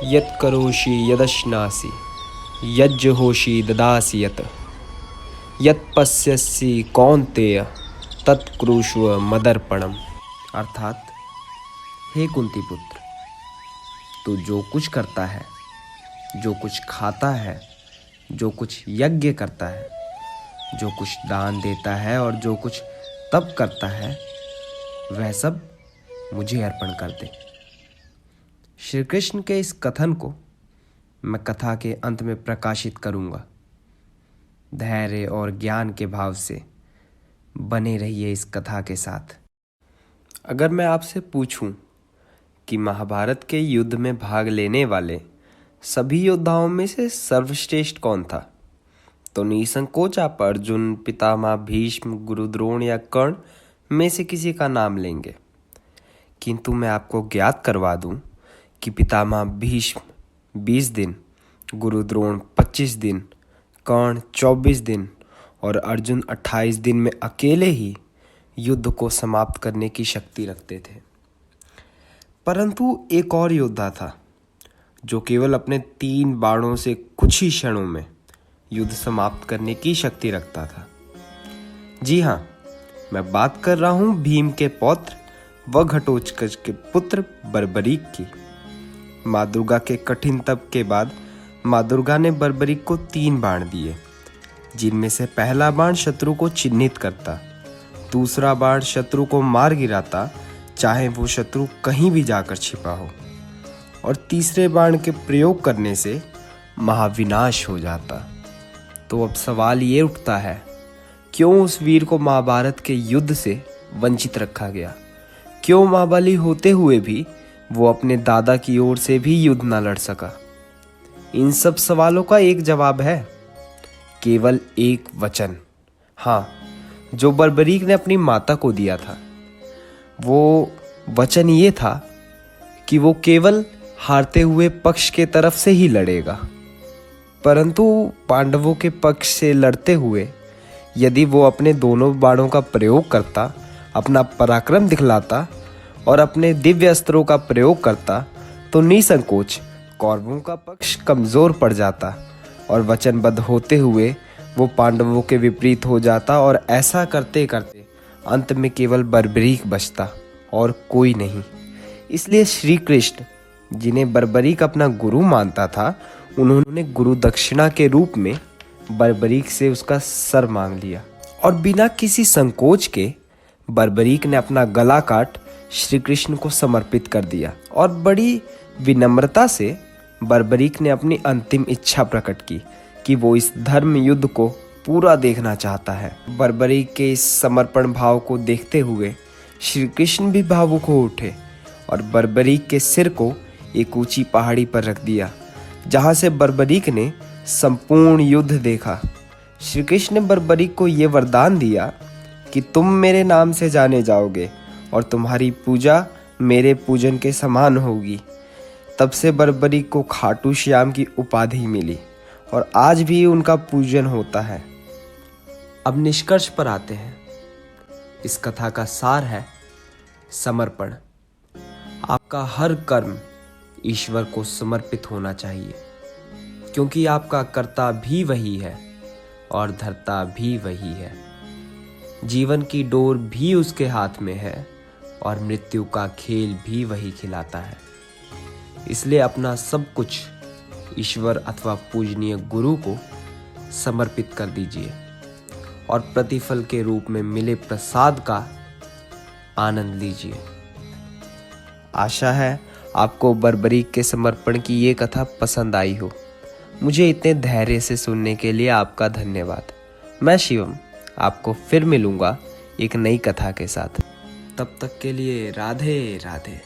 यत् करोषि यदश्नासि यज्जहोषि ददासि यत् यत् पश्यसि कौन्तेय तत्कुरुष्व मदर्पणम। अर्थात, हे कुंती पुत्र, तू जो कुछ करता है, जो कुछ खाता है, जो कुछ यज्ञ करता है, जो कुछ दान देता है और जो कुछ तप करता है, वह सब मुझे अर्पण कर दे। श्री कृष्ण के इस कथन को मैं कथा के अंत में प्रकाशित करूंगा। धैर्य और ज्ञान के भाव से बने रहिए इस कथा के साथ। अगर मैं आपसे पूछूं कि महाभारत के युद्ध में भाग लेने वाले सभी योद्धाओं में से सर्वश्रेष्ठ कौन था, तो निसंकोच आप अर्जुन, पितामह भीष्म, गुरु द्रोण या कर्ण में से किसी का नाम लेंगे। किंतु मैं आपको ज्ञात करवा दूं कि पितामह भीष्म 20 दिन, गुरु द्रोण 25 दिन, कर्ण 24 दिन और अर्जुन 28 दिन में अकेले ही युद्ध को समाप्त करने की शक्ति रखते थे। परंतु एक और योद्धा था जो केवल अपने 3 बाणों से कुछ ही क्षणों में युद्ध समाप्त करने की शक्ति रखता था। जी हाँ, मैं बात कर रहा हूं भीम के पौत्र व घटोत्कच के पुत्र बर्बरीक की। माँ दुर्गा के कठिन तप के बाद माँ दुर्गा ने बर्बरीक को 3 बाण दिए, जिनमें से पहला बाण शत्रु को चिन्हित करता, दूसरा बाण शत्रु को मार गिराता, चाहे वो शत्रु कहीं भी जाकर छिपा हो, और तीसरे बाण के प्रयोग करने से महाविनाश हो जाता। तो अब सवाल ये उठता है, क्यों उस वीर को महाभारत के युद्ध से वंचित रखा गया? क्यों महाबली होते हुए भी वो अपने दादा की ओर से भी युद्ध न लड़ सका? इन सब सवालों का एक जवाब है, केवल एक वचन। हाँ, जो बर्बरीक ने अपनी माता को दिया था। वो वचन ये था कि वो केवल हारते हुए पक्ष के तरफ से ही लड़ेगा, परंतु पांडवों के पक्ष से लड़ते हुए यदि वो अपने दोनों बाणों का प्रयोग करता, अपना पराक्रम दिखलाता और अपने दिव्य अस्त्रों का प्रयोग करता, तो निसंकोच कौरवों का पक्ष कमजोर पड़ जाता और वचनबद्ध होते हुए वो पांडवों के विपरीत हो जाता, और ऐसा करते करते अंत में केवल बर्बरीक बचता और कोई नहीं। इसलिए श्री कृष्ण, जिन्हें बर्बरीक अपना गुरु मानता था, उन्होंने गुरु दक्षिणा के रूप में बर्बरीक से उसका सर मांग लिया और बिना किसी संकोच के बर्बरीक ने अपना गला काट श्री कृष्ण को समर्पित कर दिया और बड़ी विनम्रता से बर्बरीक ने अपनी अंतिम इच्छा प्रकट की कि वो इस धर्म युद्ध को पूरा देखना चाहता है। बर्बरीक के इस समर्पण भाव को देखते हुए श्री कृष्ण भी भावुक हो उठे और बर्बरीक के सिर को एक ऊंची पहाड़ी पर रख दिया, जहां से बर्बरीक ने संपूर्ण युद्ध देखा। श्री कृष्ण ने बर्बरीक को ये वरदान दिया कि तुम मेरे नाम से जाने जाओगे और तुम्हारी पूजा मेरे पूजन के समान होगी। तब से बर्बरीक को खाटू श्याम की उपाधि मिली और आज भी उनका पूजन होता है। अब निष्कर्ष पर आते हैं। इस कथा का सार है समर्पण। आपका हर कर्म ईश्वर को समर्पित होना चाहिए, क्योंकि आपका कर्ता भी वही है और धर्ता भी वही है। जीवन की डोर भी उसके हाथ में है और मृत्यु का खेल भी वही खिलाता है। इसलिए अपना सब कुछ ईश्वर अथवा पूजनीय गुरु को समर्पित कर दीजिए और प्रतिफल के रूप में मिले प्रसाद का आनंद लीजिए। आशा है आपको बर्बरीक के समर्पण की ये कथा पसंद आई हो। मुझे इतने धैर्य से सुनने के लिए आपका धन्यवाद। मैं शिवम आपको फिर मिलूंगा एक नई कथा के साथ। तब तक के लिए राधे राधे।